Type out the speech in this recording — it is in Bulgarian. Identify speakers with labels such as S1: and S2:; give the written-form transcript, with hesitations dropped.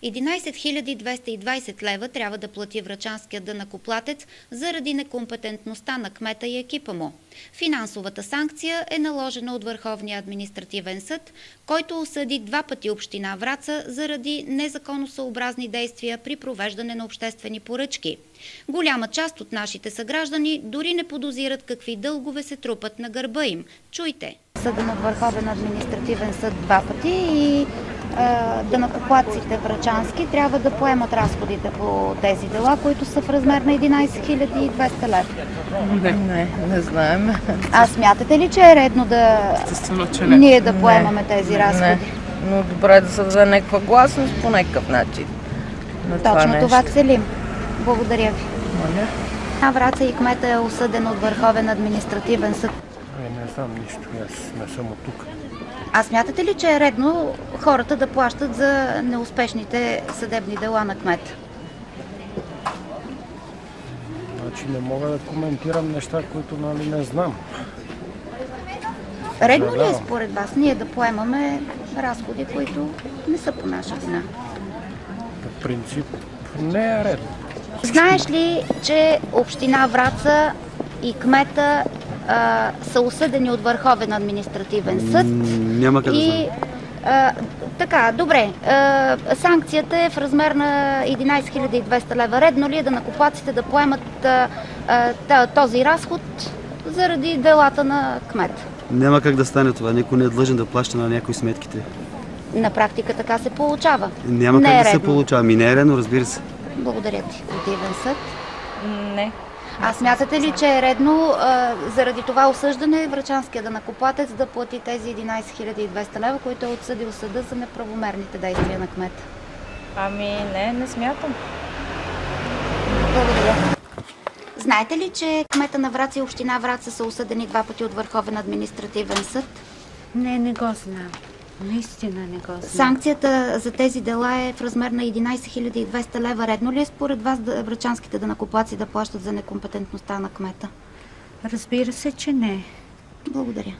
S1: 11 220 лева трябва да плати врачанският данъкоплатец заради некомпетентността на кмета и екипа му. Финансовата санкция е наложена от Върховния административен съд, който осъди 2 пъти община Враца заради незаконосъобразни действия при провеждане на обществени поръчки. Голяма част от нашите съграждани дори не подозират какви дългове се трупат на гърба им. Чуйте! Съден от Върховен административен съд 2 пъти и данъкоплатците врачански трябва да поемат разходите по тези дела, които са в размер на 11 200 лева.
S2: Не знаем.
S1: А смятате ли, че е редно ние да поемаме тези разходи?
S2: Не. Но добре е да се даде някаква гласност по някакъв начин.
S1: Точно това целим. Благодаря ви. Враца и кмета е осъден от Върховен административен съд.
S3: Не знам нищо, аз не съм от тук.
S1: А смятате ли, че е редно хората да плащат за неуспешните съдебни дела на кмета?
S3: Значи не мога да коментирам неща, които не знам.
S1: Редно ли е според вас ние да поемаме разходи, които не са по наша вина?
S3: По принцип не е редно.
S1: Знаеш ли, че община Враца и кмета са осъдени от Върховен административен съд?
S4: Няма къде да знам.
S1: Така, добре. Санкцията е в размер на 11 200 лева. Редно ли е данъкоплатците да поемат този разход заради делата на кмета?
S4: Няма как да стане това. Никой не е длъжен да плаща на някои сметките.
S1: На практика така се получава.
S4: Няма как да се получава. Ми не е редно, разбира се.
S1: Благодаря ти. Противен съд?
S2: Не.
S1: А смятате ли, че е редно заради това осъждане врачанския данъкоплатец да плати тези 11 200 лева, които е отсъдил съда за неправомерните действия на кмета?
S2: Не смятам.
S1: Благодаря. Знаете ли, че кмета на Враца и община Враца са осъдени 2 пъти от Върховен административен съд?
S5: Не го знам. Наистина не го знам.
S1: Санкцията за тези дела е в размер на 11 200 лева. Редно ли е според вас врачанските данъкоплатци да плащат за некомпетентността на кмета?
S5: Разбира се, че не.
S1: Благодаря.